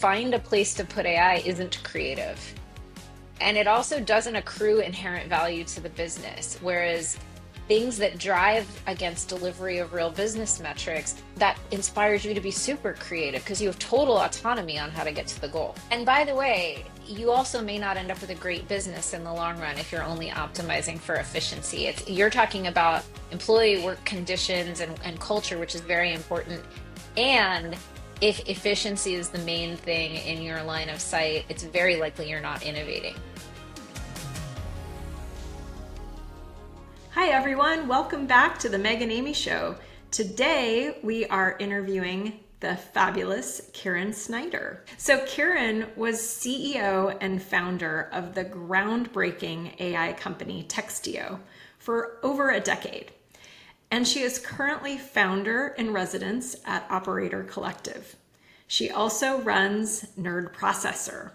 find a place to put AI isn't creative. And it also doesn't accrue inherent value to the business. Whereas things that drive against delivery of real business metrics, that inspires you to be super creative because you have total autonomy on how to get to the goal. And by the way, you also may not end up with a great business in the long run if you're only optimizing for efficiency. You're talking about employee work conditions and culture, which is very important. And if efficiency is the main thing in your line of sight, it's very likely you're not innovating. Hi everyone, welcome back to the Meg and Amy Show. Today we are interviewing the fabulous Kieran Snyder. So Kieran was CEO and founder of the groundbreaking AI company Textio for over a decade. And she is currently founder in residence at Operator Collective. She also runs Nerd Processor,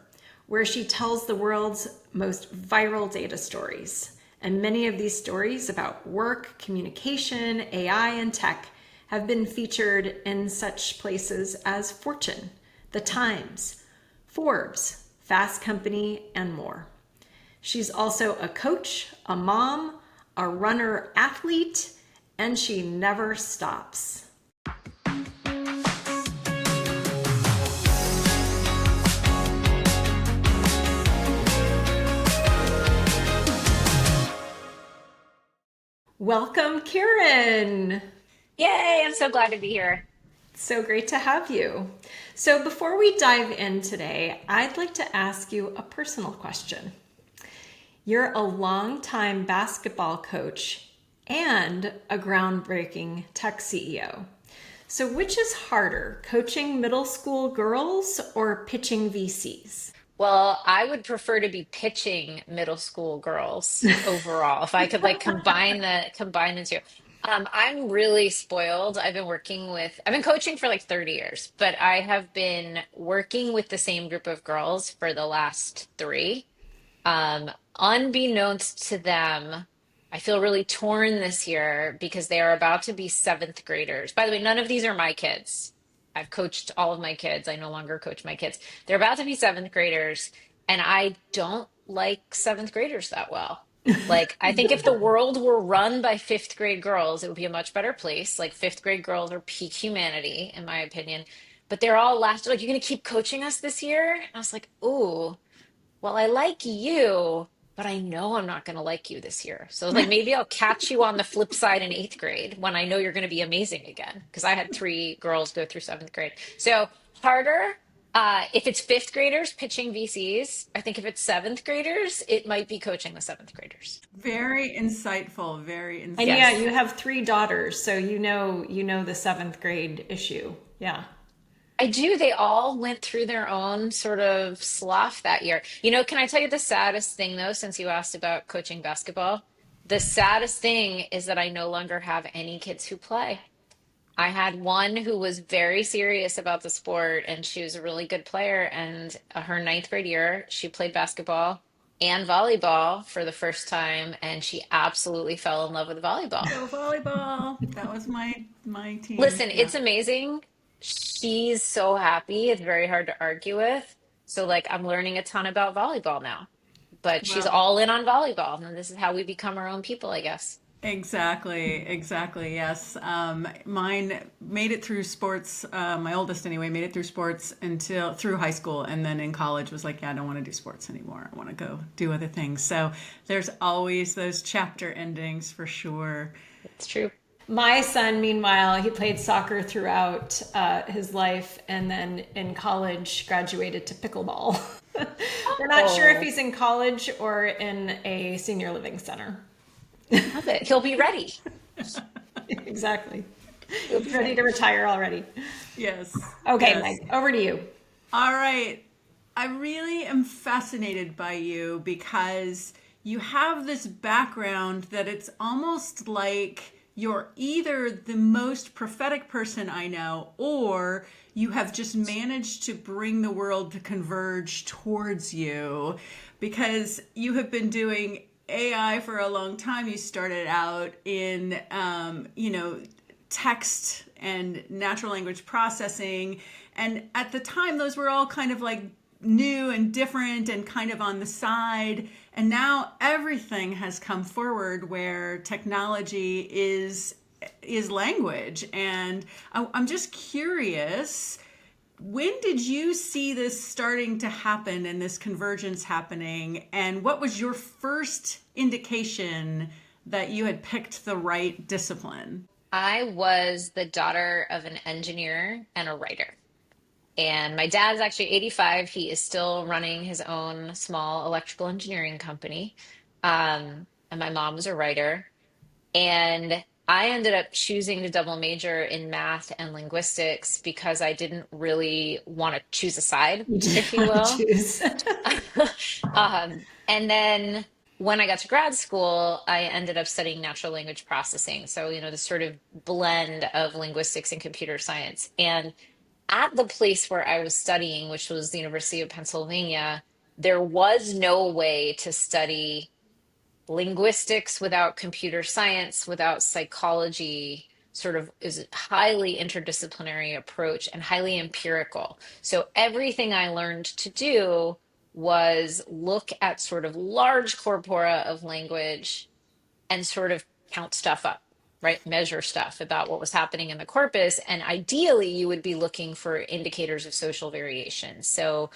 where she tells the world's most viral data stories. And many of these stories about work, communication, AI, and tech have been featured in such places as Fortune, The Times, Forbes, Fast Company, and more. She's also a coach, a mom, a runner athlete, and she never stops. Welcome, Kieran. Yay, I'm so glad to be here. So great to have you. So before we dive in today, I'd like to ask you a personal question. You're a longtime basketball coach and a groundbreaking tech CEO. So which is harder, coaching middle school girls or pitching VCs? Well, I would prefer to be pitching middle school girls overall. If I could like combine the two. I'm really spoiled. I've been coaching for like 30 years, but I have been working with the same group of girls for the last three. Unbeknownst to them, I feel really torn this year because they are about to be seventh graders. By the way, none of these are my kids. I've coached all of my kids. I no longer coach my kids. They're about to be seventh graders, and I don't like seventh graders that well. Like, I think if the world were run by fifth grade girls, it would be a much better place. Like, fifth grade girls are peak humanity, in my opinion. But they're all last, like, you're going to keep coaching us this year? And I was like, ooh. Well, I like you, but I know I'm not going to like you this year. So like maybe I'll catch you on the flip side in eighth grade when I know you're going to be amazing again. Because I had three girls go through seventh grade. So harder. If it's fifth graders pitching VCs, I think if it's seventh graders, it might be coaching the seventh graders. Very insightful, very And yeah, Yes. you insightful. have three daughters, so you know the seventh grade issue. Yeah. I do. They all went through their own sort of slough that year. Can I tell you the saddest thing though, since you asked about coaching basketball? The saddest thing is that I no longer have any kids who play. I had one who was very serious about the sport and she was a really good player. And her ninth grade year, she played basketball and volleyball for the first time. And she absolutely fell in love with volleyball. Go volleyball. That was my team. Listen, Yeah. it's amazing. She's so happy. It's very hard to argue with. So, like, I'm learning a ton about volleyball now, but she's Well, all in on volleyball. And this is how we become our own people, I guess. exactly. Yes. Mine made it through sports. My oldest, anyway, made it through sports until through high school, and then in college was like, yeah, I don't want to do sports anymore. I want to go do other things. So there's always those chapter endings for sure. It's true. My son, meanwhile, he played soccer throughout his life and then in college graduated to pickleball. We're not sure if Oh, he's in college or in a senior living center. love it. He'll be ready. Exactly. He'll He's be ready to ready. retire already. Yes. Okay, Yes. Meg, over to you. All right. I really am fascinated by you because you have this background that it's almost like you're either the most prophetic person I know, or you have just managed to bring the world to converge towards you because you have been doing AI for a long time. You started out in, text and natural language processing. And at the time, those were all kind of like new and different and kind of on the side. And now everything has come forward where technology is language. And I'm just curious, when did you see this starting to happen and this convergence happening? And what was your first indication that you had picked the right discipline? I was the daughter of an engineer and a writer. And my dad's actually 85. He is still running his own small electrical engineering company. And my mom was a writer. And I ended up choosing to double major in math and linguistics because I didn't really want to choose a side, You if didn't you want to will. choose. And then when I got to grad school, I ended up studying natural language processing. So, this sort of blend of linguistics and computer science. And at the place where I was studying, which was the University of Pennsylvania, there was no way to study linguistics without computer science, without psychology, sort of is a highly interdisciplinary approach and highly empirical. So everything I learned to do was look at sort of large corpora of language and sort of count stuff up, right? Measure stuff about what was happening in the corpus. And ideally, you would be looking for indicators of social variation. So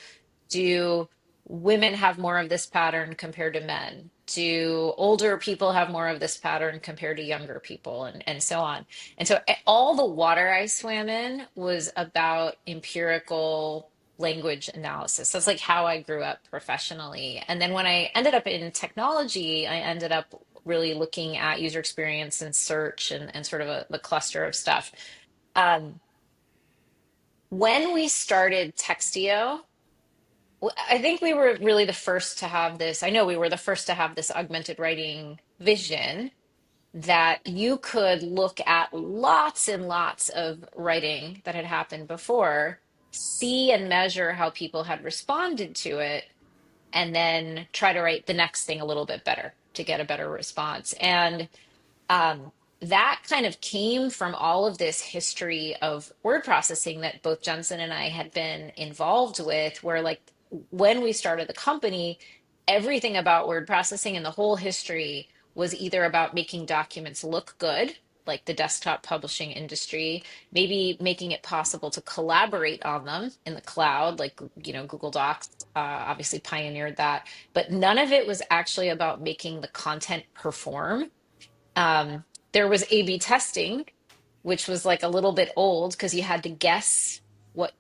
do women have more of this pattern compared to men? Do older people have more of this pattern compared to younger people, and so on? And so all the water I swam in was about empirical language analysis. That's like how I grew up professionally. And then when I ended up in technology, I ended up really looking at user experience and search and sort of the cluster of stuff. Um, when we started Textio, well, I think we were really the first to have this. I know we were the first to have this augmented writing vision that you could look at lots and lots of writing that had happened before, see and measure how people had responded to it, and then try to write the next thing a little bit better to get a better response. And um, that kind of came from all of this history of word processing that both Jensen and I had been involved with, where like when we started the company, everything about word processing and the whole history was either about making documents look good, like the desktop publishing industry, maybe making it possible to collaborate on them in the cloud, like, Google Docs obviously pioneered that. But none of it was actually about making the content perform. um, there was A/B testing, which was like a little bit old because you had to guess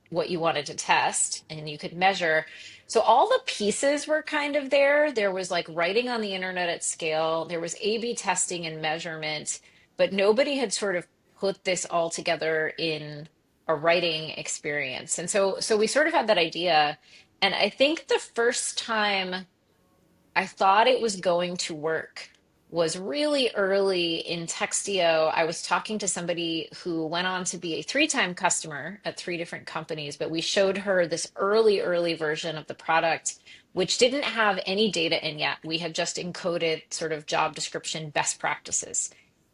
what you wanted to test and you could measure. So all the pieces were kind of there. There was like writing on the internet at scale. There was A/B testing and measurement, but nobody had sort of put this all together in a writing experience. And so we sort of had that idea. And I think the first time I thought it was going to work was really early in Textio. I was talking to somebody who went on to be a three-time customer at three different companies, but we showed her this early version of the product, which didn't have any data in yet. We had just encoded sort of job description best practices.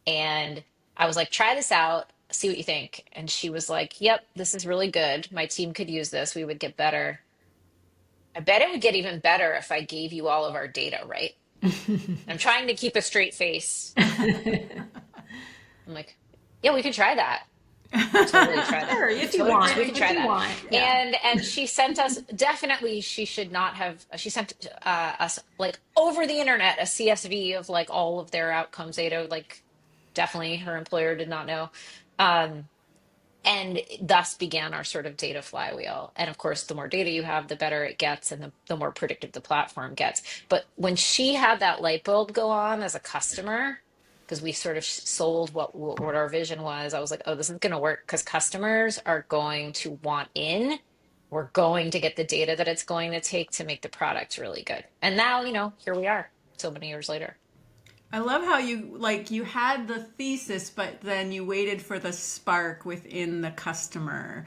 And I was like, try this out, see what you think. And she was like, yep, this is really good. My team could use this. We would get better. I bet it would get even better if I gave you all of our data, right? I'm trying to keep a straight face. I'm like, yeah, we could try that. We could totally try that. Sure, if you want, We could try if you that. want. Yeah. And she sent us, definitely she should not have, she sent us like over the internet a CSV of like all of their outcomes data. Like definitely her employer did not know. Um, and thus began our sort of data flywheel. And of course, the more data you have, the better it gets and the more predictive the platform gets. But when she had that light bulb go on as a customer, because we sort of sold what our vision was, I was like, oh, this is going to work because customers are going to want in. We're going to get the data that it's going to take to make the product really good. And now, here we are so many years later. I love how you had the thesis, but then you waited for the spark within the customer.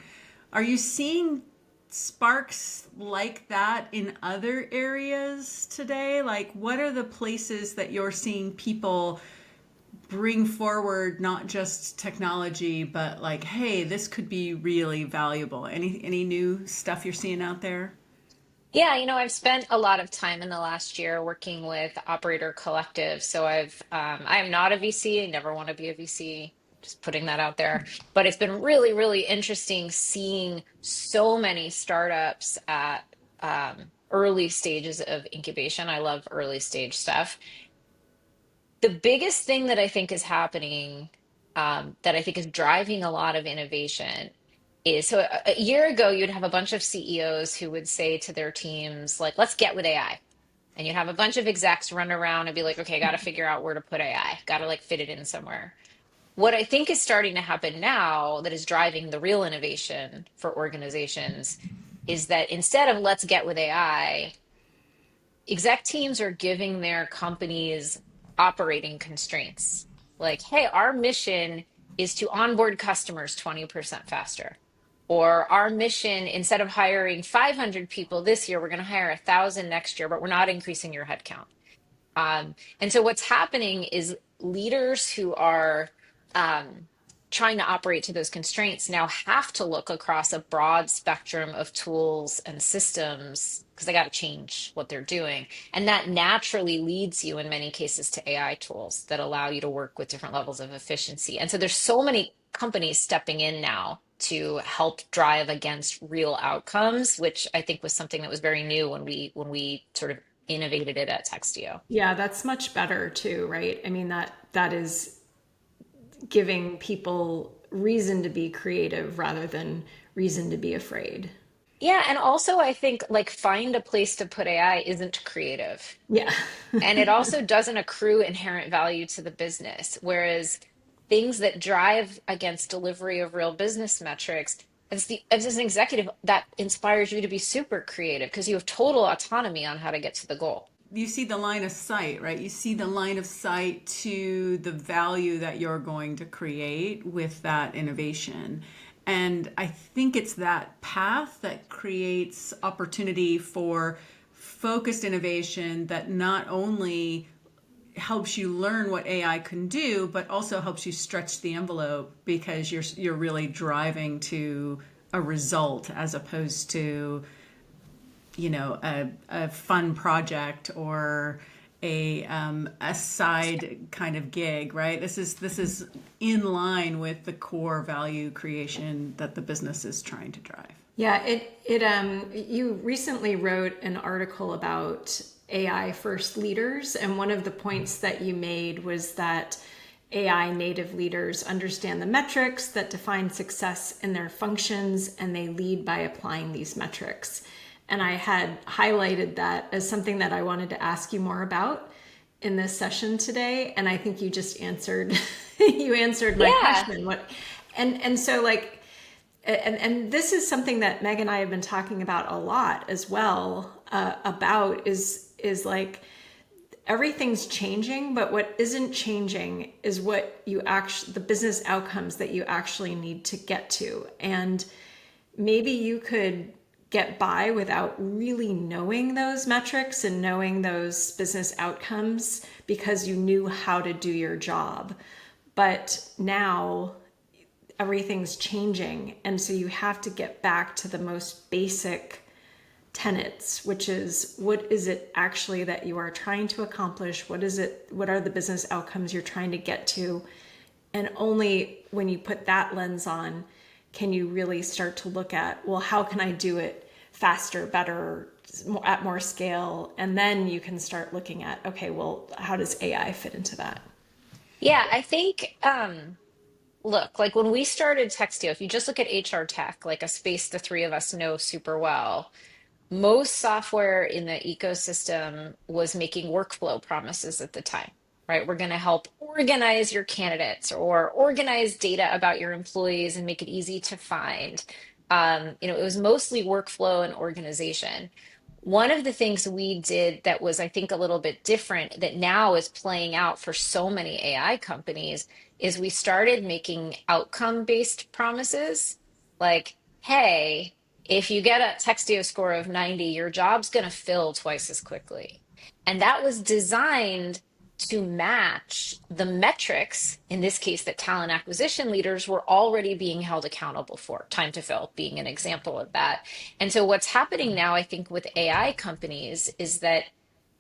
Are you seeing sparks like that in other areas today? Like, what are the places that you're seeing people bring forward not just technology, but like, hey, this could be really valuable. Any new stuff you're seeing out there? Yeah, I've spent a lot of time in the last year working with Operator Collective. So I am not a VC. I never want to be a VC, just putting that out there. But it's been really, really interesting seeing so many startups at early stages of incubation. I love early stage stuff. The biggest thing that I think is happening, that I think is driving a lot of innovation is so a year ago, you'd have a bunch of CEOs who would say to their teams, like, let's get with AI. And you'd have a bunch of execs run around and be like, okay, got to figure out where to put AI, got to like fit it in somewhere. What I think is starting to happen now that is driving the real innovation for organizations is that instead of let's get with AI, exec teams are giving their companies operating constraints. Like, hey, our mission is to onboard customers 20% faster. Or our mission, instead of hiring 500 people this year, we're going to hire 1,000 next year, but we're not increasing your headcount. And so what's happening is leaders who are trying to operate to those constraints now have to look across a broad spectrum of tools and systems because they got to change what they're doing. And that naturally leads you in many cases to AI tools that allow you to work with different levels of efficiency. And so there's so many companies stepping in now to help drive against real outcomes, which I think was something that was very new when we sort of innovated it at Textio. Yeah, that's much better too, right? I mean, that is giving people reason to be creative rather than reason to be afraid. Yeah, and also I think like find a place to put AI isn't creative. Yeah. And it also doesn't accrue inherent value to the business. Whereas things that drive against delivery of real business metrics, as an executive, that inspires you to be super creative because you have total autonomy on how to get to the goal. You see the line of sight, right? You see the line of sight to the value that you're going to create with that innovation. And I think it's that path that creates opportunity for focused innovation that not only helps you learn what AI can do, but also helps you stretch the envelope because you're really driving to a result as opposed to a fun project or a side kind of gig, right? This is in line with the core value creation that the business is trying to drive. Yeah, you recently wrote an article about AI first leaders, and one of the points that you made was that AI native leaders understand the metrics that define success in their functions, and they lead by applying these metrics. And I had highlighted that as something that I wanted to ask you more about in this session today. And I think you just answered, you answered my Yeah. question. And so like, and this is something that Meg and I have been talking about a lot as well, about is like, everything's changing, but what isn't changing is what you actually, the business outcomes that you actually need to get to. And maybe you could get by without really knowing those metrics and knowing those business outcomes because you knew how to do your job. But now everything's changing. And so you have to get back to the most basic tenets, which is what is it actually that you are trying to accomplish? What is it? What are the business outcomes you're trying to get to? And only when you put that lens on, can you really start to look at, well, how can I do it faster, better, at more scale? And then you can start looking at, okay, well, how does AI fit into that? Yeah, I think look, like when we started Textio, if you just look at HR tech, like a space the three of us know super well, most software in the ecosystem was making workflow promises at the time, right? We're going to help organize your candidates or organize data about your employees and make it easy to find. It was mostly workflow and organization. One of the things we did that was, I think, a little bit different that now is playing out for so many AI companies is we started making outcome-based promises like, hey, if you get a Textio score of 90, your job's going to fill twice as quickly. And that was designed to match the metrics, in this case, that talent acquisition leaders were already being held accountable for, time to fill being an example of that. And so what's happening now, I think, with AI companies is that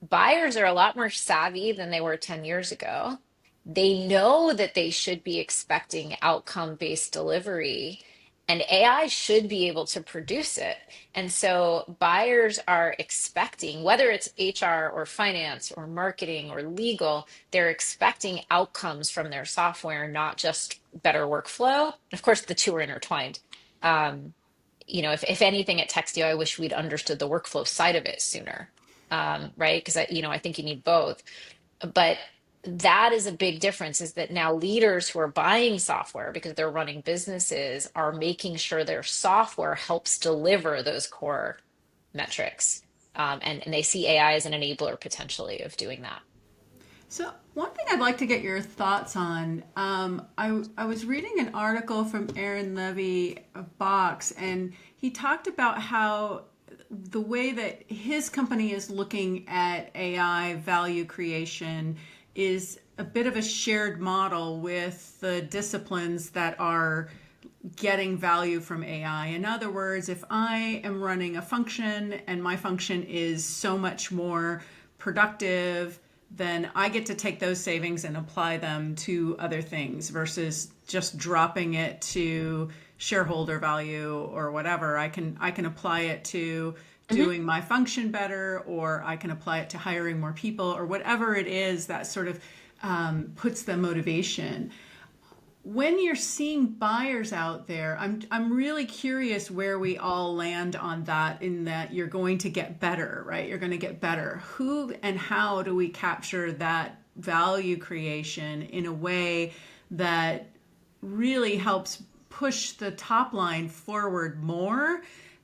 buyers are a lot more savvy than they were 10 years ago. They know that they should be expecting outcome-based delivery, and AI should be able to produce it. And so buyers are expecting, whether it's HR or finance or marketing or legal, they're expecting outcomes from their software, not just better workflow. Of course, the two are intertwined. Um, if anything at Textio, I wish we'd understood the workflow side of it sooner, right? Because I think you need both. But that is a big difference, is that now leaders who are buying software because they're running businesses are making sure their software helps deliver those core metrics. And they see AI as an enabler potentially of doing that. So one thing I'd like to get your thoughts on, I was reading an article from Aaron Levy of Box, and he talked about how the way that his company is looking at AI value creation is a bit of a shared model with the disciplines that are getting value from AI. In other words, if I am running a function and my function is so much more productive, then I get to take those savings and apply them to other things versus just dropping it to shareholder value or whatever. I can apply it to doing my function better, or I can apply it to hiring more people, or whatever it is that sort of puts the motivation. When you're seeing buyers out there, I'm really curious where we all land on that, in that you're going to get better, right? You're going to get better. Who and how do we capture that value creation in a way that really helps push the top line forward more,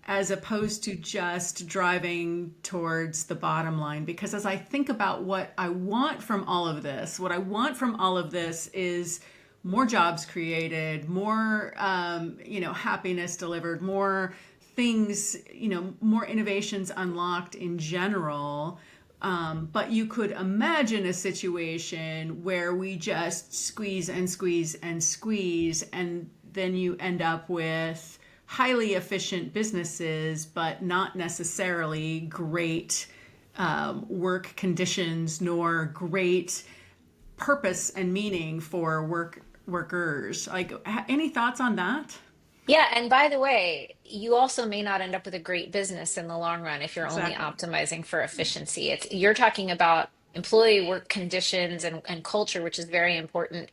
as opposed to just driving towards the bottom line? Because as I think about what I want from all of this, is more jobs created, more happiness delivered, more things, more innovations unlocked in general. But you could imagine a situation where we just squeeze and squeeze and squeeze, and then you end up with highly efficient businesses, but not necessarily great work conditions, nor great purpose and meaning for workers. Like, any thoughts on that? Yeah, and by the way, you also may not end up with a great business in the long run if you're only Exactly. optimizing for efficiency. You're talking about employee work conditions and culture, which is very important.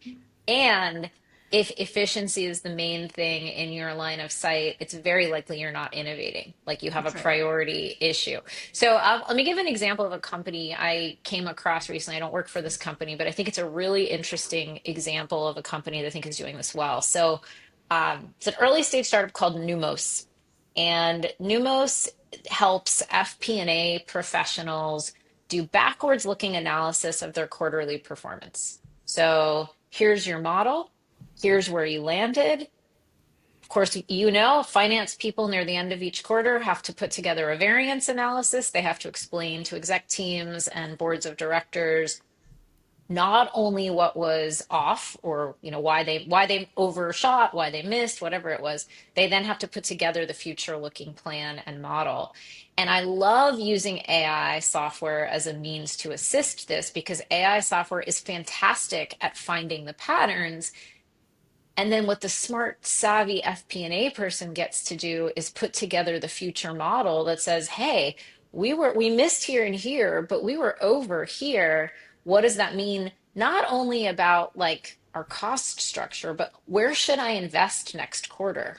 And if efficiency is the main thing in your line of sight, it's very likely you're not innovating, like you have a That's right. priority issue. So let me give an example of a company I came across recently. I don't work for this company, but I think it's a really interesting example of a company that I think is doing this well. So it's an early stage startup called Numos, and Numos helps FP&A professionals do backwards looking analysis of their quarterly performance. So here's your model. Here's where you landed. Of course, finance people near the end of each quarter have to put together a variance analysis. They have to explain to exec teams and boards of directors not only what was off, or why they overshot, why they missed, whatever it was. They then have to put together the future looking plan and model. And I love using AI software as a means to assist this, because AI software is fantastic at finding the patterns. And then what the smart, savvy FP&A person gets to do is put together the future model that says, hey, we missed here and here, but we were over here. What does that mean? Not only about like our cost structure, but where should I invest next quarter?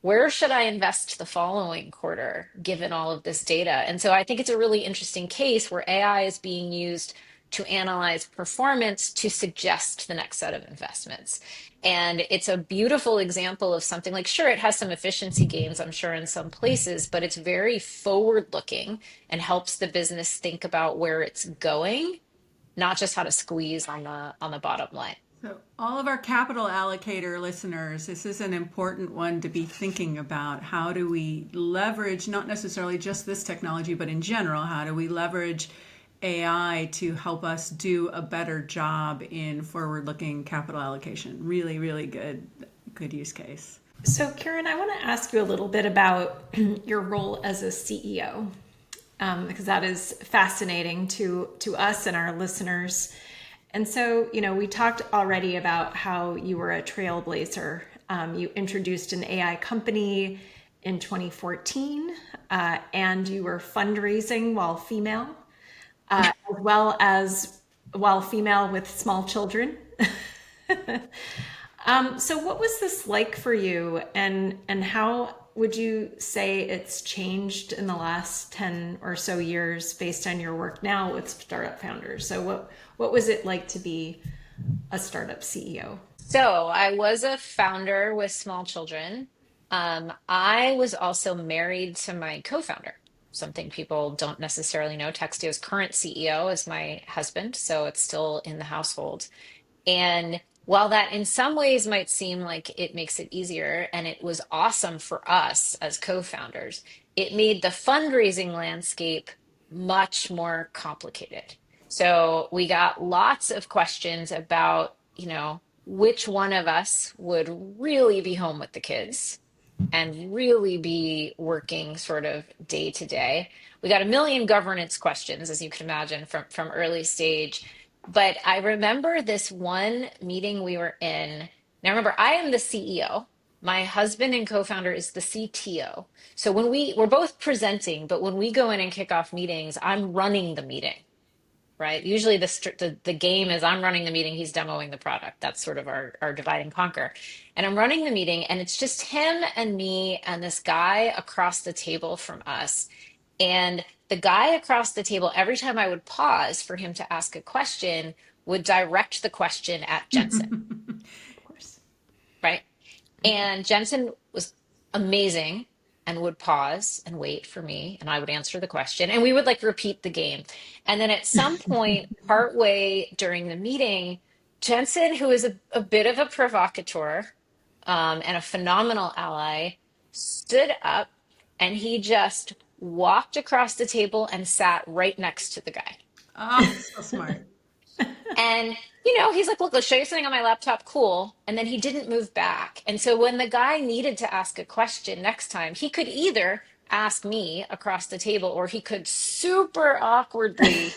Where should I invest the following quarter, given all of this data? And so I think it's a really interesting case where AI is being used to analyze performance to suggest the next set of investments. And it's a beautiful example of something like, sure, it has some efficiency gains, I'm sure, in some places, but it's very forward looking and helps the business think about where it's going, not just how to squeeze on the bottom line. So, all of our capital allocator listeners, this is an important one to be thinking about. How do we leverage, not necessarily just this technology, but in general, how do we leverage AI to help us do a better job in forward-looking capital allocation. Really, really good use case. So, Kieran, I want to ask you a little bit about your role as a CEO, because that is fascinating to us and our listeners. And so, we talked already about how you were a trailblazer. You introduced an AI company in 2014, and you were fundraising while female, as well as while female with small children. So what was this like for you, and how would you say it's changed in the last 10 or so years based on your work now with startup founders? So what was it like to be a startup CEO? So I was a founder with small children. I was also married to my co-founder, something people don't necessarily know. Textio's current CEO is my husband, so it's still in the household. And while that in some ways might seem like it makes it easier, and it was awesome for us as co-founders, it made the fundraising landscape much more complicated. So we got lots of questions about, which one of us would really be home with the kids and really be working sort of day to day. We got a million governance questions, as you can imagine, from early stage. But I remember this one meeting we were in. Now, remember, I am the CEO. My husband and co-founder is the CTO. So when we're both presenting, but when we go in and kick off meetings, I'm running the meeting, right? Usually the game is I'm running the meeting, he's demoing the product. That's sort of our divide and conquer. And I'm running the meeting, and it's just him and me and this guy across the table from us. And the guy across the table, every time I would pause for him to ask a question, would direct the question at Jensen, Of course. right? And Jensen was amazing and would pause and wait for me, and I would answer the question, and we would like repeat the game. And then at some point, partway during the meeting, Jensen, who is a bit of a provocateur and a phenomenal ally, stood up and he just walked across the table and sat right next to the guy. Oh, so smart. And, he's like, look, let's show you something on my laptop. Cool. And then he didn't move back. And so when the guy needed to ask a question next time, he could either ask me across the table or he could super awkwardly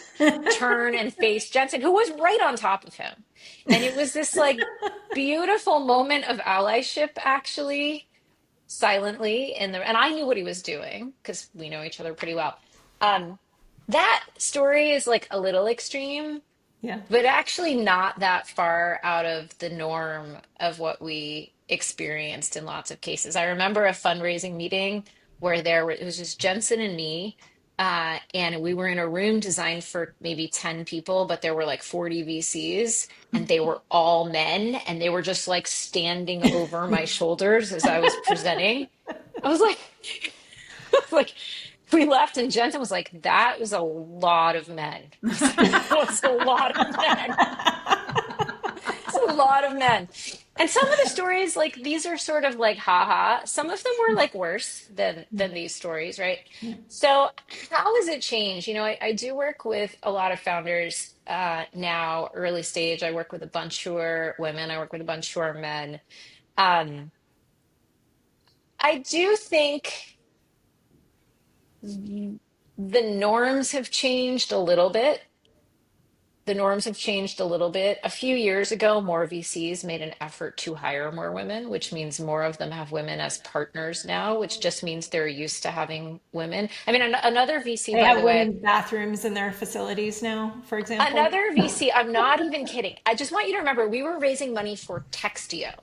turn and face Jensen, who was right on top of him. And it was this like beautiful moment of allyship, actually, silently and I knew what he was doing because we know each other pretty well. That story is like a little extreme, Yeah. but actually not that far out of the norm of what we experienced in lots of cases. I remember a fundraising meeting where it was just Jensen and me, and we were in a room designed for maybe 10 people, but there were like 40 VCs, and they were all men, and they were just like standing over my shoulders as I was presenting. I was like, like we left, and Jensen was like, "That was a lot of men." I was like, "That was a lot of men." It's a lot of men. And some of the stories, like these are sort of like haha. Some of them were like worse than these stories, right? So how has it changed? I do work with a lot of founders now, early stage. I work with a bunch who are women. I work with a bunch who are men. Um, I do think the norms have changed a little bit. The norms have changed a little bit. A few years ago, more VCs made an effort to hire more women, which means more of them have women as partners now, which just means they're used to having women. I mean, another VC, They by have the way, women's bathrooms in their facilities now, for example. another VC, I'm not even kidding. I just want you to remember we were raising money for Textio.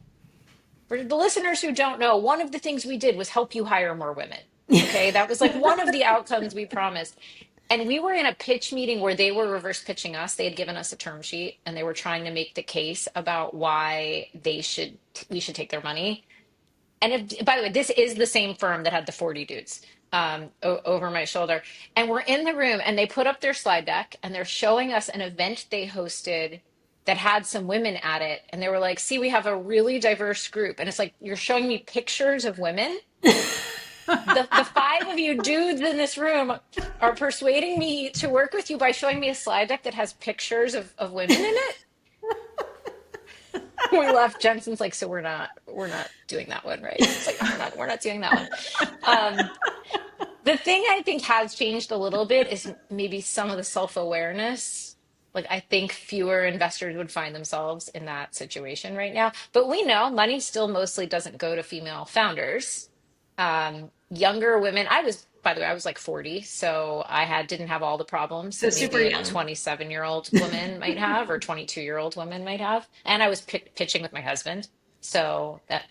For the listeners who don't know, one of the things we did was help you hire more women. Okay, that was like one of the outcomes we promised. And we were in a pitch meeting where they were reverse pitching us. They had given us a term sheet and they were trying to make the case about why we should take their money. And by the way, this is the same firm that had the 40 dudes over my shoulder. And we're in the room and they put up their slide deck and they're showing us an event they hosted that had some women at it. And they were like, see, we have a really diverse group. And it's like, you're showing me pictures of women. The five of you dudes in this room are persuading me to work with you by showing me a slide deck that has pictures of women in it. We left. Jensen's like, so we're not doing that one, right? It's like, no, we're not doing that one. Um, the thing I think has changed a little bit is maybe some of the self-awareness. Like, I think fewer investors would find themselves in that situation right now. But we know money still mostly doesn't go to female founders. Younger women, by the way, I was like 40, so didn't have all the problems So that super maybe a young. 27-year-old woman might have or 22-year-old woman might have. And I was pitching with my husband, so that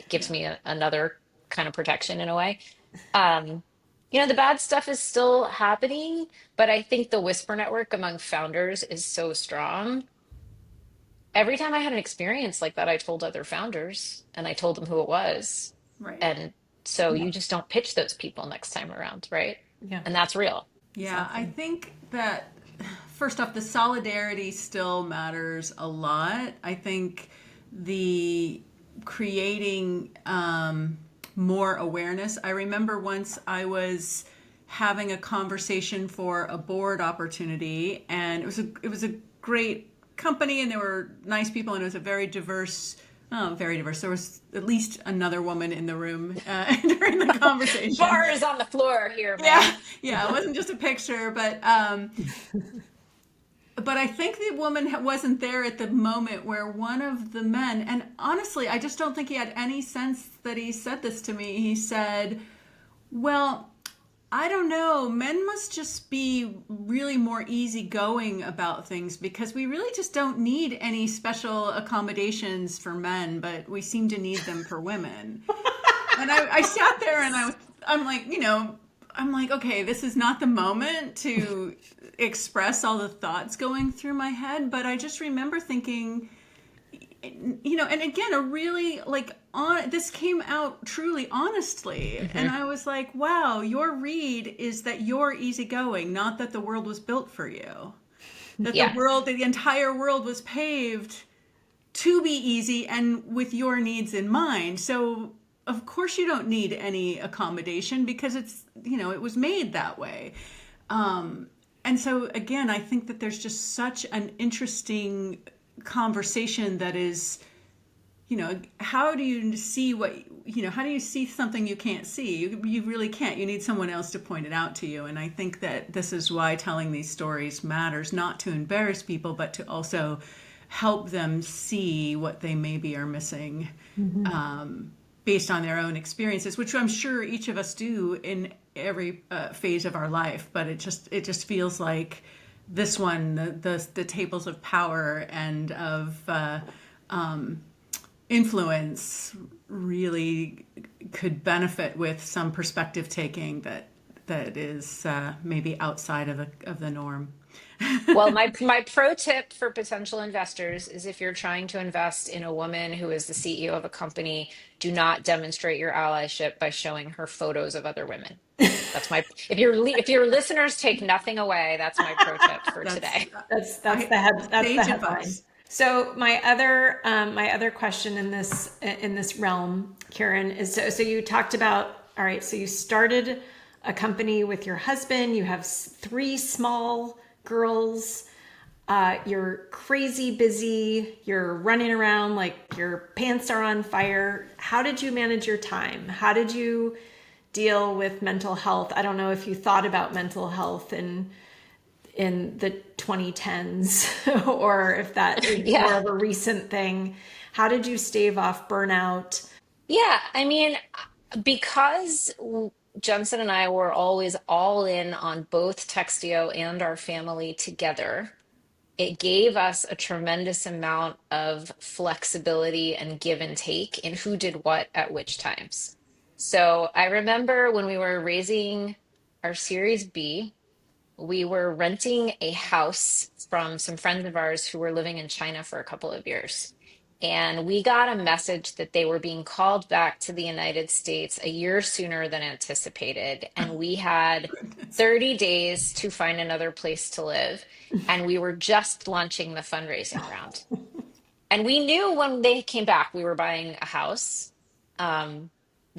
gives Yeah. me another kind of protection in a way. Um, the bad stuff is still happening, but I think the whisper network among founders is so strong. Every time I had an experience like that, I told other founders and I told them who it was. Right. And so Yeah. you just don't pitch those people next time around, right? Yeah. And that's real. Yeah, I Exactly. think that first off, the solidarity still matters a lot. I think the creating more awareness. I remember once I was having a conversation for a board opportunity, and it was a great company, and there were nice people, and it was a very diverse. Oh, very diverse. There was at least another woman in the room during the conversation. Bar is on the floor here, Yeah, man. yeah, it wasn't just a picture, but I think the woman wasn't there at the moment where one of the men, and honestly, I just don't think he had any sense that he said this to me. He said, "Well, I don't know. Men must just be really more easygoing about things because we really just don't need any special accommodations for men, but we seem to need them for women." And I sat there and I'm like, I'm like, okay, this is not the moment to express all the thoughts going through my head. But I just remember thinking, and again, a really this came out truly honestly. And I was like, wow, your read is that you're easygoing, not that the world was built for you. That Yeah. the entire world was paved to be easy and with your needs in mind. So of course you don't need any accommodation because it was made that way. And so again, I think that there's just such an interesting conversation that is, how do you see how do you see something you can't see? You really can't. You need someone else to point it out to you. And I think that this is why telling these stories matters, not to embarrass people, but to also help them see what they maybe are missing. Based on their own experiences, which I'm sure each of us do in every phase of our life. But it just feels like this one, the tables of power and of influence, really could benefit with some perspective taking that is maybe outside of the norm. Well, my pro tip for potential investors is if you're trying to invest in a woman who is the CEO of a company, do not demonstrate your allyship by showing her photos of other women. That's my if your listeners take nothing away, that's my pro tip for That's today. That's the sage headline. advice. So my other question in this realm, Kieran, is so you talked about, all right, so you started a company with your husband, you have three small girls, you're crazy busy, you're running around like your pants are on fire. How did you manage your time? How did you deal with mental health? I don't know if you thought about mental health in the 2010s or if that is Yeah. more of a recent thing. How did you stave off burnout? Yeah, I mean, because Jensen and I were always all in on both Textio and our family together, it gave us a tremendous amount of flexibility and give and take in who did what at which times. So I remember when we were raising our Series B, we were renting a house from some friends of ours who were living in China for a couple of years. And we got a message that they were being called back to the United States a year sooner than anticipated. And we had 30 days to find another place to live. And we were just launching the fundraising round. And we knew when they came back, we were buying a house. Um,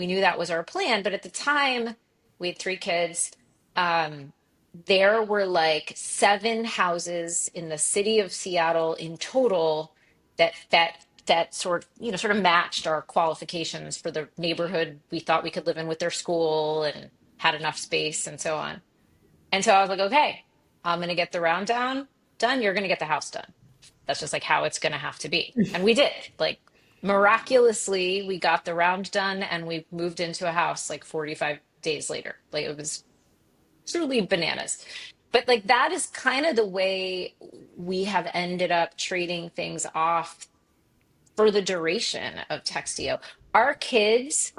we knew that was our plan. But at the time, we had three kids. Um, there were like seven houses in the city of Seattle in total that sort of matched our qualifications for the neighborhood we thought we could live in with their school and had enough space and so on. And so I was like, okay, I'm going to get the round down done. You're going to get the house done. That's just like how it's going to have to be. And we did. Like miraculously, we got the round done and we moved into a house like 45 days later. Like it was truly bananas. But like that is kind of the way we have ended up trading things off for the duration of Textio. Our kids,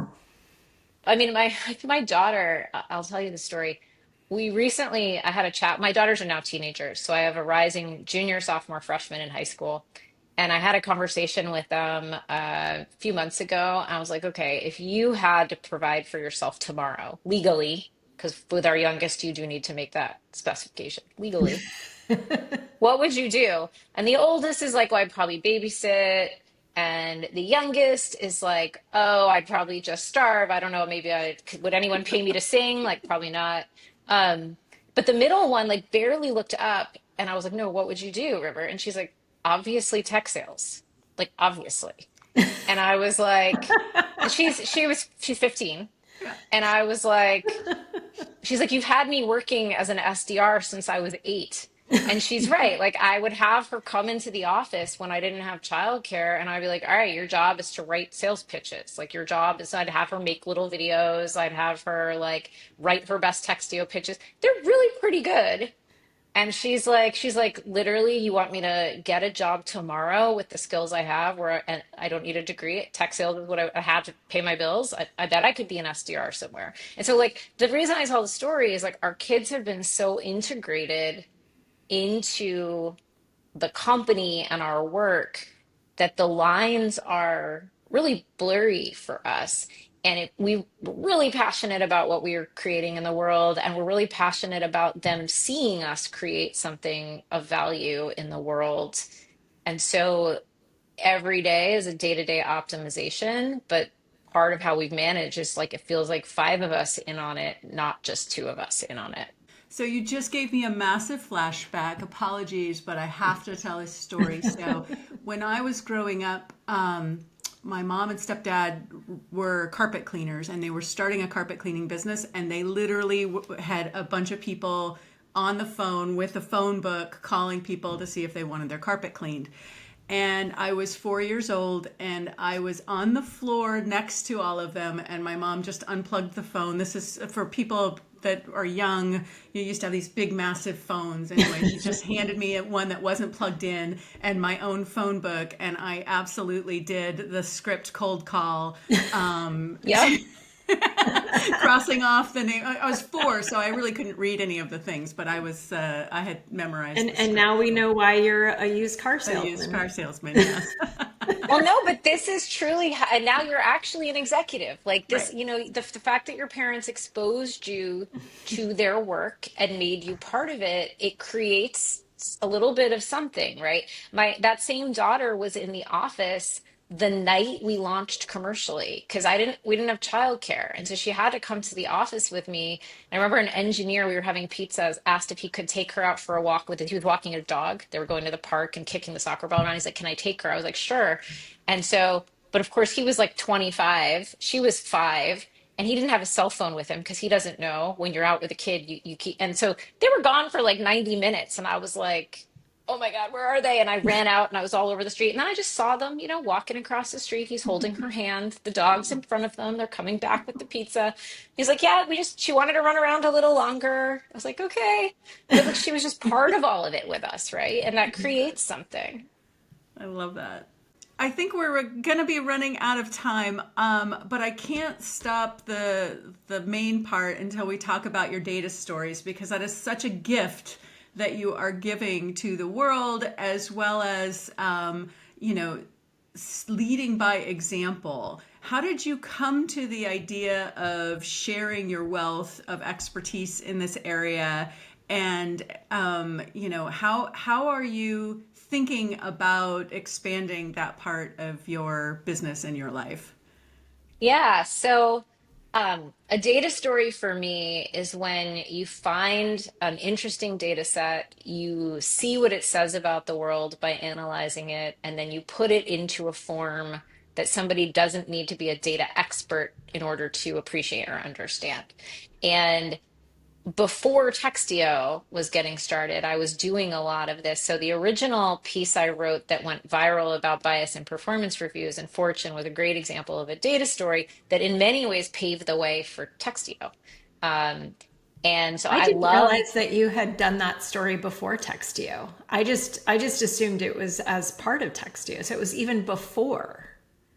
I mean, my daughter, I'll tell you the story. I had a chat. My daughters are now teenagers, so I have a rising junior, sophomore, freshman in high school. And I had a conversation with them a few months ago. I was like, okay, if you had to provide for yourself tomorrow, legally, because with our youngest, you do need to make that specification legally, what would you do? And the oldest is like, well, I'd probably babysit. And the youngest is like, oh, I'd probably just starve. I don't know. Maybe would anyone pay me to sing? Like, probably not. Um, but the middle one, like, barely looked up. And I was like, no, what would you do, River? And she's like, obviously tech sales. Like, obviously. And I was like, and she's 15. And I was like, she's like, you've had me working as an SDR since I was 8. And she's right. Like I would have her come into the office when I didn't have childcare and I'd be like, all right, your job is to write sales pitches. Like your job is I'd have her make little videos. I'd have her like write her best Textio pitches. They're really pretty good. And she's like, literally, you want me to get a job tomorrow with the skills I have where and I don't need a degree. Tech sales is what I had to pay my bills. I bet I could be an SDR somewhere. And so like the reason I tell the story is like our kids have been so integrated into the company and our work that the lines are really blurry for us. And we're really passionate about what we are creating in the world. And we're really passionate about them seeing us create something of value in the world. And so every day is a day-to-day optimization. But part of how we've managed is like it feels like 5 of us in on it, not just 2 of us in on it. So you just gave me a massive flashback. Apologies, but I have to tell this story. So when I was growing up, my mom and stepdad were carpet cleaners and they were starting a carpet cleaning business and they literally had a bunch of people on the phone with a phone book calling people to see if they wanted their carpet cleaned. And I was 4 years old and I was on the floor next to all of them and my mom just unplugged the phone. This is for people that are young. You used to have these big, massive phones. Anyway, she just handed me one that wasn't plugged in and my own phone book. And I absolutely did the script cold call. Yep. Crossing off the name. I was 4, so I really couldn't read any of the things, but I had memorized. And now we know why you're a used car salesman. A used car salesman, yes. Well, no, but this is truly, and now you're actually an executive. Like this, Right. you know, the fact that your parents exposed you to their work and made you part of it, it creates a little bit of something, right? That same daughter was in the office the night we launched commercially because we didn't have childcare. And so she had to come to the office with me. I remember an engineer, we were having pizzas, asked if he could take her out for a walk he was walking a dog. They were going to the park and kicking the soccer ball around. He's like, can I take her? I was like, sure. And so, but of course he was like 25, she was 5. And he didn't have a cell phone with him because he doesn't know when you're out with a kid, you keep, and so they were gone for like 90 minutes. And I was like, oh my God, where are they? And I ran out and I was all over the street. And then I just saw them, walking across the street. He's holding her hand. The dog's in front of them. They're coming back with the pizza. He's like, yeah, she wanted to run around a little longer. I was like, okay. But look, she was just part of all of it with us, right? And that creates something. I love that. I think we're going to be running out of time, but I can't stop the main part until we talk about your data stories because that is such a gift that you are giving to the world, as well as, leading by example. How did you come to the idea of sharing your wealth of expertise in this area? And, how are you thinking about expanding that part of your business and your life? Yeah. So A data story for me is when you find an interesting data set, you see what it says about the world by analyzing it, and then you put it into a form that somebody doesn't need to be a data expert in order to appreciate or understand. And before Textio was getting started, I was doing a lot of this. So the original piece I wrote that went viral about bias in performance reviews and Fortune was a great example of a data story that in many ways paved the way for Textio. Um, and so I I didn't love realize that you had done that story before Textio. I just assumed it was as part of Textio. So it was even before.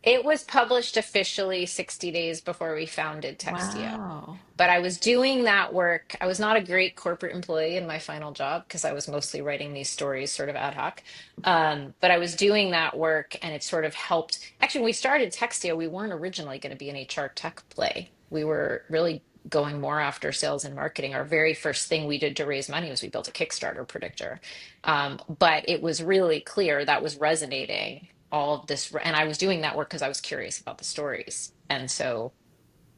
it was published officially 60 days before we founded Textio. Wow. But I was doing that work. I was not a great corporate employee in my final job because I was mostly writing these stories sort of ad hoc. But I was doing that work and it sort of helped. Actually, when we started Textio, we weren't originally going to be an HR tech play. We were really going more after sales and marketing. Our very first thing we did to raise money was we built a Kickstarter predictor. But it was really clear that was resonating all of this. And I was doing that work because I was curious about the stories. And so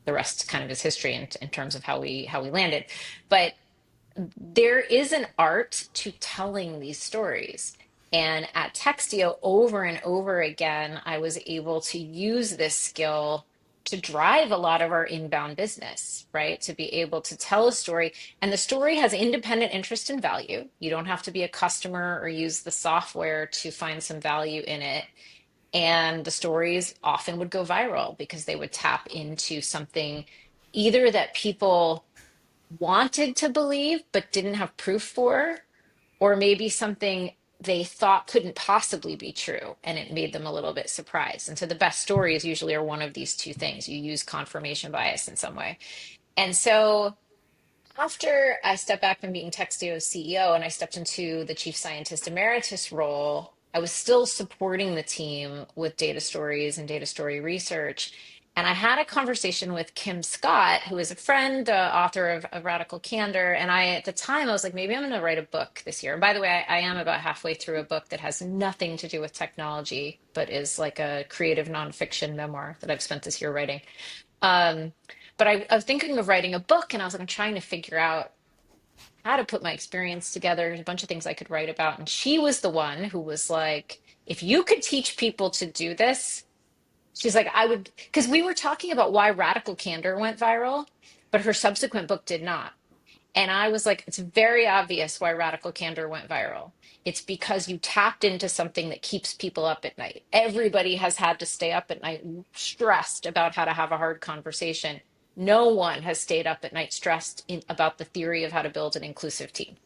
the rest kind of is history in terms of how we landed. But there is an art to telling these stories. And at Textio, over and over again, I was able to use this skill to drive a lot of our inbound business, right? To be able to tell a story. And the story has independent interest and value. You don't have to be a customer or use the software to find some value in it. And the stories often would go viral because they would tap into something either that people wanted to believe but didn't have proof for, or maybe something they thought couldn't possibly be true and it made them a little bit surprised. And so the best stories usually are one of these two things. You use confirmation bias in some way. And so after I stepped back from being Textio's CEO and I stepped into the chief scientist emeritus role, I was still supporting the team with data stories and data story research. And I had a conversation with Kim Scott, who is a friend, author of Radical Candor. And at the time, I was like, maybe I'm going to write a book this year. And by the way, I am about halfway through a book that has nothing to do with technology, but is like a creative nonfiction memoir that I've spent this year writing. Um, but I was thinking of writing a book, and I was like, I'm trying to figure out how to put my experience together. There's a bunch of things I could write about. And she was the one who was like, if you could teach people to do this, she's like, I would, because we were talking about why Radical Candor went viral, but her subsequent book did not. And I was like, it's very obvious why Radical Candor went viral. It's because you tapped into something that keeps people up at night. Everybody has had to stay up at night stressed about how to have a hard conversation. No one has stayed up at night stressed about the theory of how to build an inclusive team,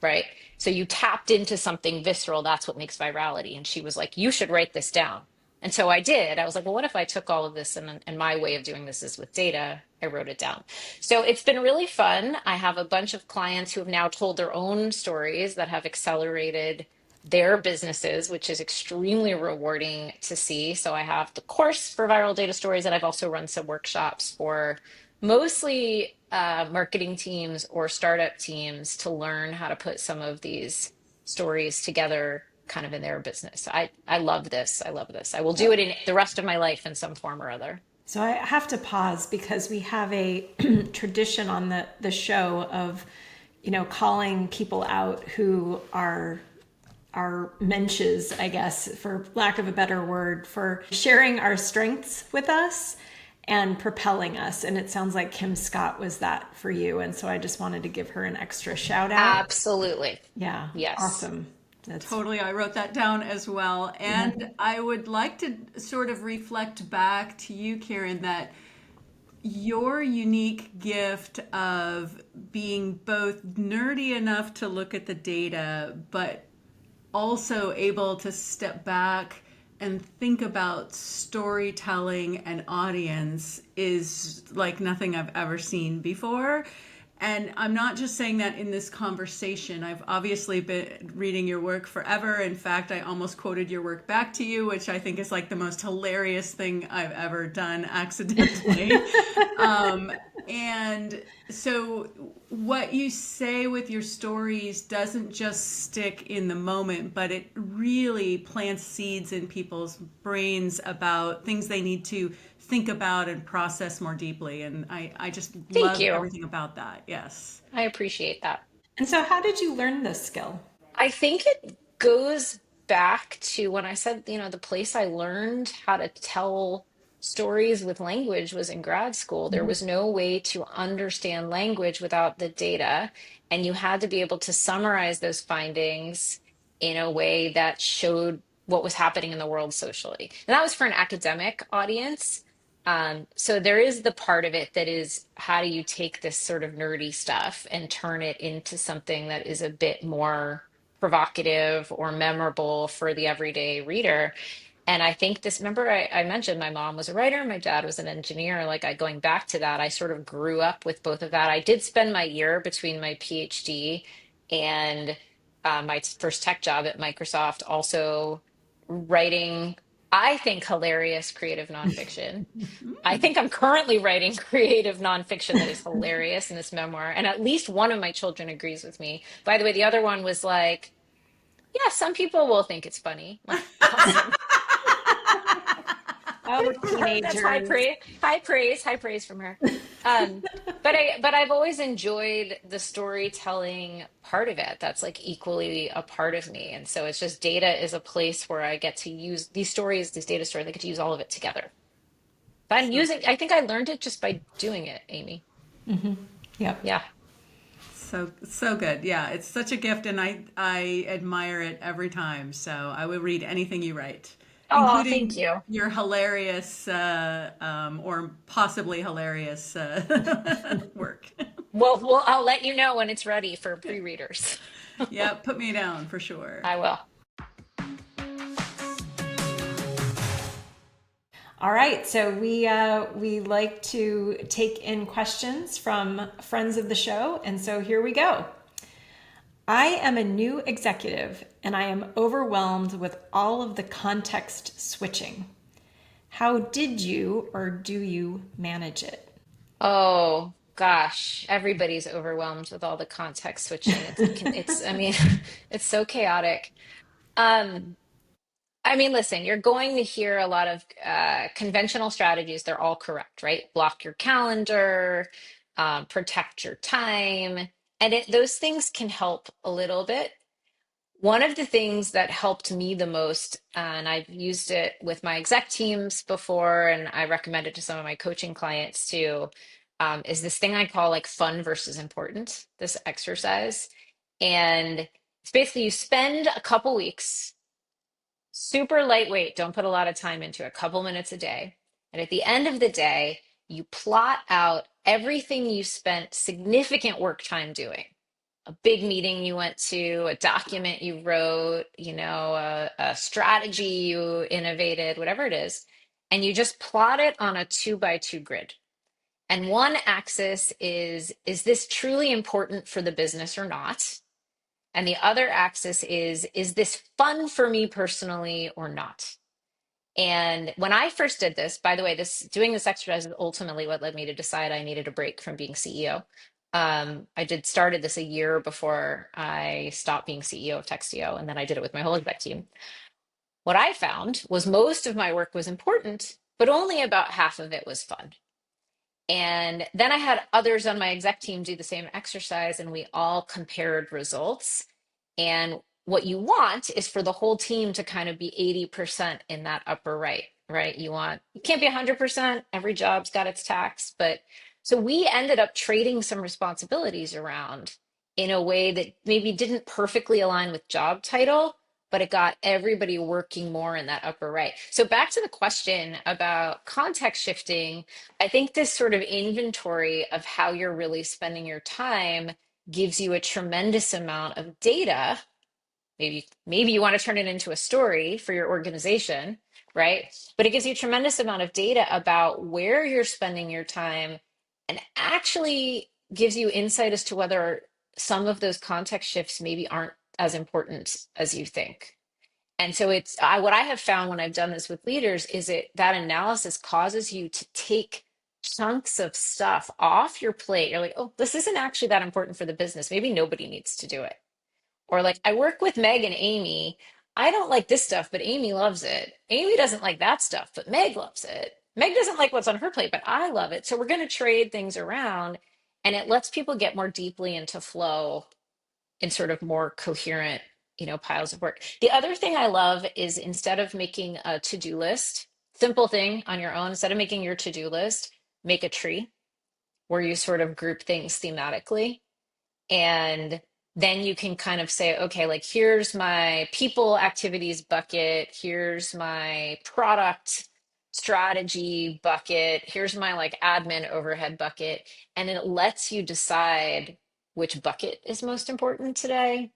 right? So you tapped into something visceral. That's what makes virality. And she was like, you should write this down. And so I did. I was like, well, what if I took all of this and my way of doing this is with data? I wrote it down. So it's been really fun. I have a bunch of clients who have now told their own stories that have accelerated their businesses, which is extremely rewarding to see. So I have the course for viral data stories, and I've also run some workshops for mostly marketing teams or startup teams to learn how to put some of these stories together kind of in their business. I love this. I love this. I will do it in the rest of my life in some form or other. So I have to pause because we have a tradition on the show of, calling people out who are mensches, I guess, for lack of a better word, for sharing our strengths with us and propelling us. And it sounds like Kim Scott was that for you. And so I just wanted to give her an extra shout out. Absolutely. Yeah. Yes. Awesome. That's Totally. I wrote that down as well. And I would like to sort of reflect back to you, Kieran, that your unique gift of being both nerdy enough to look at the data, but also able to step back and think about storytelling and audience is like nothing I've ever seen before. And I'm not just saying that in this conversation. I've obviously been reading your work forever. In fact, I almost quoted your work back to you, which I think is like the most hilarious thing I've ever done accidentally. And so what you say with your stories doesn't just stick in the moment, but it really plants seeds in people's brains about things they need to think about and process more deeply. And I just Thank love you. everything about that. Yes. I appreciate that. And so, how did you learn this skill? I think it goes back to when I said, the place I learned how to tell stories with language was in grad school. There was no way to understand language without the data, and you had to be able to summarize those findings in a way that showed what was happening in the world socially. And that was for an academic audience. So there is the part of it that is how do you take this sort of nerdy stuff and turn it into something that is a bit more provocative or memorable for the everyday reader. And I think this, remember I mentioned my mom was a writer, my dad was an engineer. Like going back to that, I sort of grew up with both of that. I did spend my year between my PhD and my first tech job at Microsoft also writing, I think, hilarious creative nonfiction. I think I'm currently writing creative nonfiction that is hilarious in this memoir, and at least one of my children agrees with me. By the way, the other one was like, "Yeah, some people will think it's funny." I'm like, awesome. Oh, That's high teenagers. praise, high praise from her. Um, but I've always enjoyed the storytelling part of it. That's like equally a part of me, and so it's just data is a place where I get to use these stories, these data stories. I get to use all of it together. But I'm So using. I think I learned it just by doing it, Amy. Yep. Yeah. so good. Yeah, it's such a gift, and I admire it every time. So I will read anything you write, Oh, thank including you. your hilarious or possibly hilarious work. Well, I'll let you know when it's ready for pre-readers. Yeah, put me down for sure. I will. All right, so we like to take in questions from friends of the show, and so here we go. I am a new executive, and I am overwhelmed with all of the context switching. How did you or do you manage it? Oh gosh, everybody's overwhelmed with all the context switching. I mean, it's so chaotic. Um, I mean, listen, you're going to hear a lot of conventional strategies. They're all correct, right? Block your calendar, protect your time, and those things can help a little bit. One of the things that helped me the most, and I've used it with my exec teams before, and I recommend it to some of my coaching clients too, is this thing I call like fun versus important, this exercise. And it's basically you spend a couple weeks, super lightweight, don't put a lot of time into it, a couple minutes a day. And at the end of the day, you plot out everything you spent significant work time doing, a big meeting you went to, a document you wrote, a strategy you innovated, whatever it is, and you just plot it on a 2 by 2 grid. And one axis is this truly important for the business or not? And the other axis is this fun for me personally or not? And when I first did this, by the way, doing this exercise is ultimately what led me to decide I needed a break from being CEO. I did started this a year before I stopped being CEO of Textio, and then I did it with my whole exec team. What I found was most of my work was important, but only about half of it was fun. And then I had others on my exec team do the same exercise, and we all compared results. And what you want is for the whole team to kind of be 80% in that upper right, right? You can't be 100%. Every job's got its tax. But so we ended up trading some responsibilities around in a way that maybe didn't perfectly align with job title, but it got everybody working more in that upper right. So back to the question about context shifting, I think this sort of inventory of how you're really spending your time gives you a tremendous amount of data. Maybe you want to turn it into a story for your organization, right? But it gives you a tremendous amount of data about where you're spending your time and actually gives you insight as to whether some of those context shifts maybe aren't as important as you think. And so what I have found when I've done this with leaders is that analysis causes you to take chunks of stuff off your plate. You're like, oh, this isn't actually that important for the business. Maybe nobody needs to do it. Or like, I work with Meg and Amy. I don't like this stuff, but Amy loves it. Amy doesn't like that stuff, but Meg loves it. Meg doesn't like what's on her plate, but I love it. So we're going to trade things around, and it lets people get more deeply into flow in sort of more coherent, piles of work. The other thing I love is instead of making a to-do list, simple thing on your own, instead of making your to-do list, make a tree where you sort of group things thematically. And then you can kind of say, okay, like here's my people activities bucket, here's my product strategy bucket, here's my like admin overhead bucket. And it lets you decide which bucket is most important today,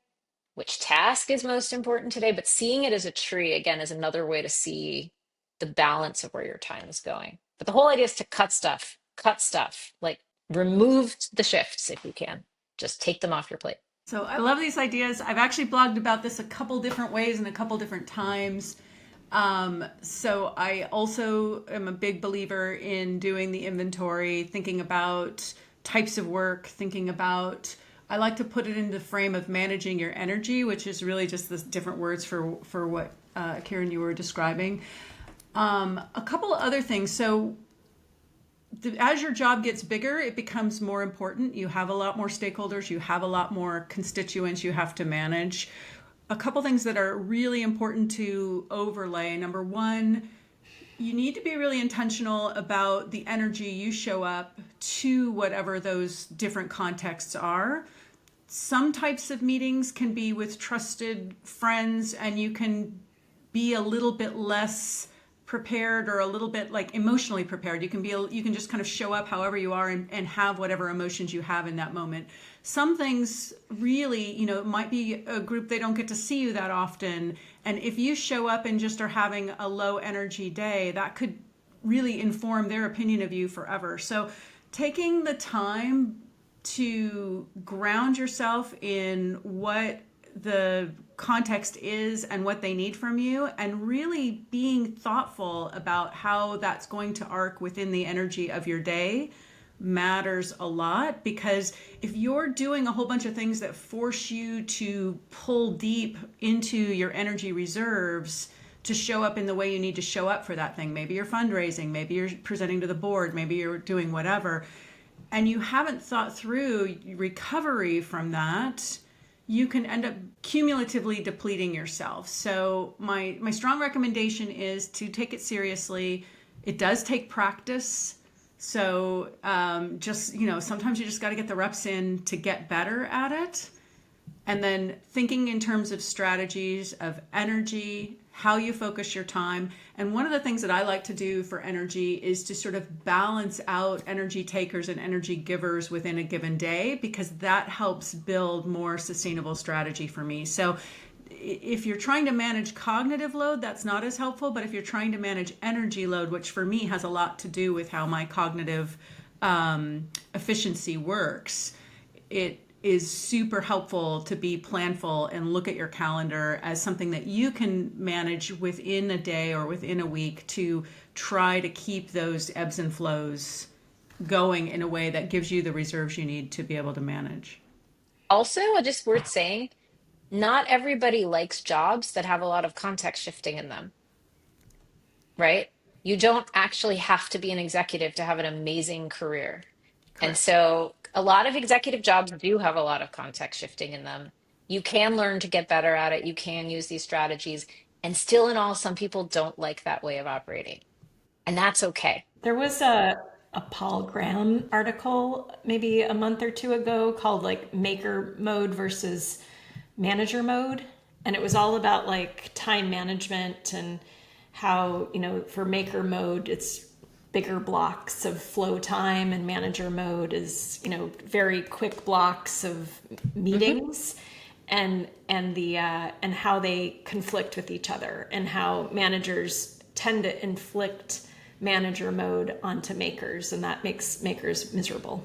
which task is most important today. But seeing it as a tree, again, is another way to see the balance of where your time is going. But the whole idea is to cut stuff, like remove the shifts if you can. Just take them off your plate. So I love these ideas. I've actually blogged about this a couple different ways and a couple different times. So I also am a big believer in doing the inventory, thinking about types of work, thinking about, I like to put it in the frame of managing your energy, which is really just the different words for what, Kieran, you were describing. A couple of other things. So as your job gets bigger, it becomes more important. You have a lot more stakeholders, you have a lot more constituents you have to manage. A couple things that are really important to overlay. Number one, you need to be really intentional about the energy you show up to whatever those different contexts are. Some types of meetings can be with trusted friends, and you can be a little bit less prepared or a little bit like emotionally prepared. You can just kind of show up however you are and have whatever emotions you have in that moment. Some things really, it might be a group they don't get to see you that often. And if you show up and just are having a low energy day, that could really inform their opinion of you forever. So taking the time to ground yourself in what the context is and what they need from you, and really being thoughtful about how that's going to arc within the energy of your day matters a lot. Because if you're doing a whole bunch of things that force you to pull deep into your energy reserves to show up in the way you need to show up for that thing, maybe you're fundraising, maybe you're presenting to the board, maybe you're doing whatever, and you haven't thought through recovery from that, you can end up cumulatively depleting yourself. So my strong recommendation is to take it seriously. It does take practice. So sometimes you just got to get the reps in to get better at it. And then thinking in terms of strategies of energy, how you focus your time. And one of the things that I like to do for energy is to sort of balance out energy takers and energy givers within a given day, because that helps build more sustainable strategy for me. So if you're trying to manage cognitive load, that's not as helpful. But if you're trying to manage energy load, which for me has a lot to do with how my cognitive efficiency works, it is super helpful to be planful and look at your calendar as something that you can manage within a day or within a week to try to keep those ebbs and flows going in a way that gives you the reserves you need to be able to manage. Also, just worth saying, not everybody likes jobs that have a lot of context shifting in them, right? You don't actually have to be an executive to have an amazing career. And Correct. so a lot of executive jobs do have a lot of context shifting in them. You can learn to get better at it. You can use these strategies. And still, in all, some people don't like that way of operating. And that's okay. There was a Paul Graham article maybe a month or two ago called like maker mode versus manager mode. And it was all about like time management and how, for maker mode, it's bigger blocks of flow time, and manager mode is, very quick blocks of Hmm. meetings, and how they conflict with each other, and how managers tend to inflict manager mode onto makers, and that makes makers miserable.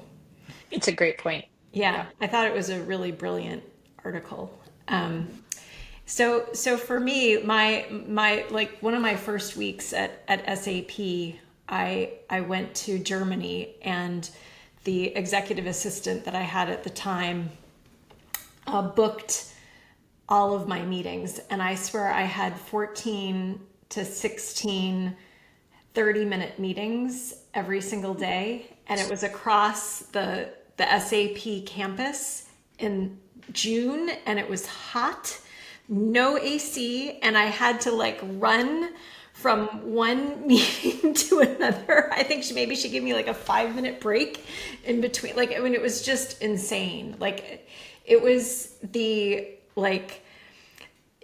It's a great point. Yeah, Yeah. I thought it was a really brilliant article. So for me, my like one of my first weeks at SAP, I went to Germany, and the executive assistant that I had at the time booked all of my meetings, and I swear I had 14 to 16 30-minute meetings every single day. And it was across the SAP campus in June, and it was hot, no AC, and I had to like run from one meeting to another. I think maybe she gave me like a 5-minute break in between. Like, I mean, it was just insane. Like, it was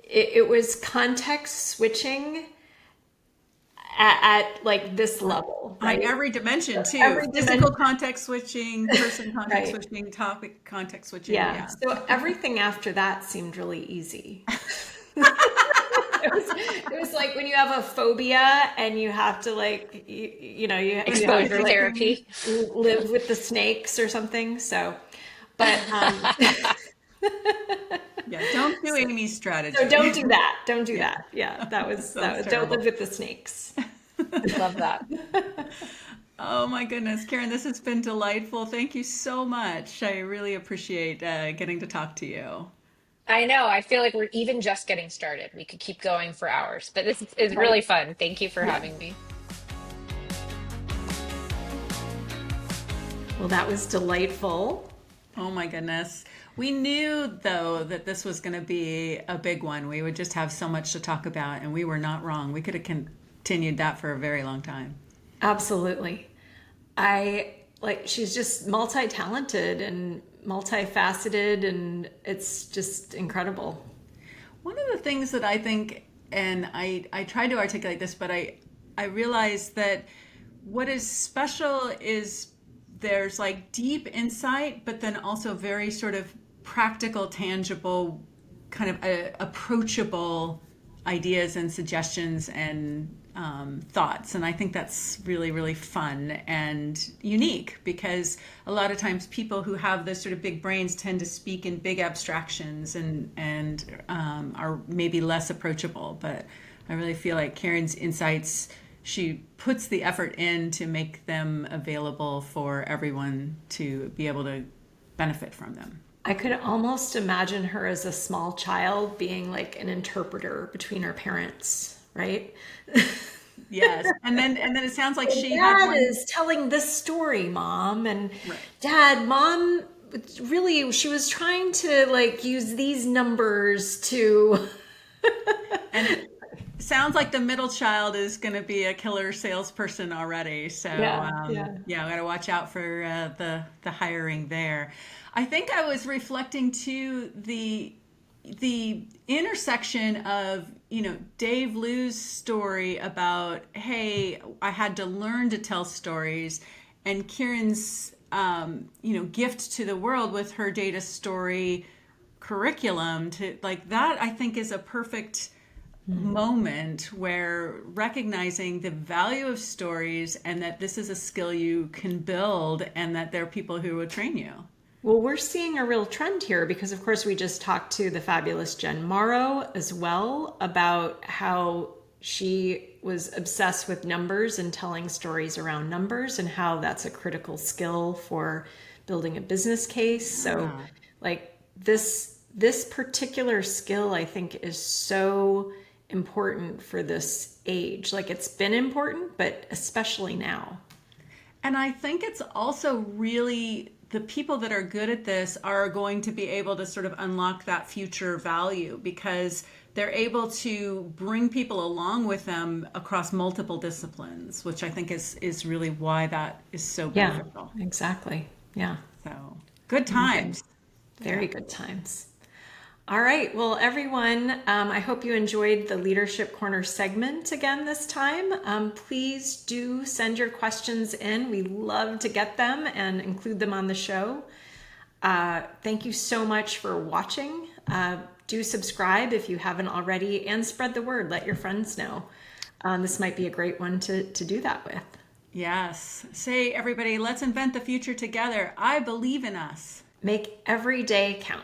it was context switching at like this level, right? On every dimension too. Every Physical dimension. context switching, person context Right. switching, topic context switching. Yeah. Yeah. So everything after that seemed really easy. It was like when you have a phobia and you have to like you have Exposure to like therapy. live with the snakes or something. So, but Yeah. Don't do Amy's strategy. so don't do that. Don't do Yeah. that. Yeah, that was Sounds don't live terrible. with the snakes. Love that. Oh my goodness, Karen, this has been delightful. Thank you so much. I really appreciate getting to talk to you. I know. I feel like we're even just getting started. We could keep going for hours, but this is Right. really fun. Thank you for Yeah. having me. Well, that was delightful. Oh my goodness. We knew, though, that this was going to be a big one. We would just have so much to talk about, and we were not wrong. We could have continued that for a very long time. Absolutely. She's just multi-talented and multifaceted, and it's just incredible. One of the things that I think, and I tried to articulate this, but I realized that what is special is there's like deep insight, but then also very sort of practical, tangible, kind of approachable ideas and suggestions and thoughts. And I think that's really, really fun and unique, because a lot of times people who have those sort of big brains tend to speak in big abstractions and are maybe less approachable. But I really feel like Karen's insights, she puts the effort in to make them available for everyone to be able to benefit from them. I could almost imagine her as a small child being like an interpreter between her parents, right? Yes. And then it sounds like she had Dad one. is telling this story, Mom, and Right. Dad, Mom, really, she was trying to like use these numbers to. And it sounds like the middle child is going to be a killer salesperson already. So yeah, I got to watch out for the hiring there. I think I was reflecting to the intersection of Dave Liu's story about, hey, I had to learn to tell stories, and Kieran's gift to the world with her data story curriculum to like that. I think is a perfect moment where recognizing the value of stories and that this is a skill you can build and that there are people who will train you. Well, we're seeing a real trend here because, of course, we just talked to the fabulous Jen Morrow as well about how she was obsessed with numbers and telling stories around numbers and how that's a critical skill for building a business case. So, like this particular skill, I think, is so important for this age. Like, it's been important, but especially now. And I think it's also really the people that are good at this are going to be able to sort of unlock that future value because they're able to bring people along with them across multiple disciplines, which I think is really why that is so beneficial. Yeah, exactly. Yeah. So good times. Very good times. All right. Well, everyone, I hope you enjoyed the Leadership Corner segment again this time. Please do send your questions in. We love to get them and include them on the show. Thank you so much for watching. Do subscribe if you haven't already and spread the word. Let your friends know. This might be a great one to do that with. Yes. Say, everybody, let's invent the future together. I believe in us. Make every day count.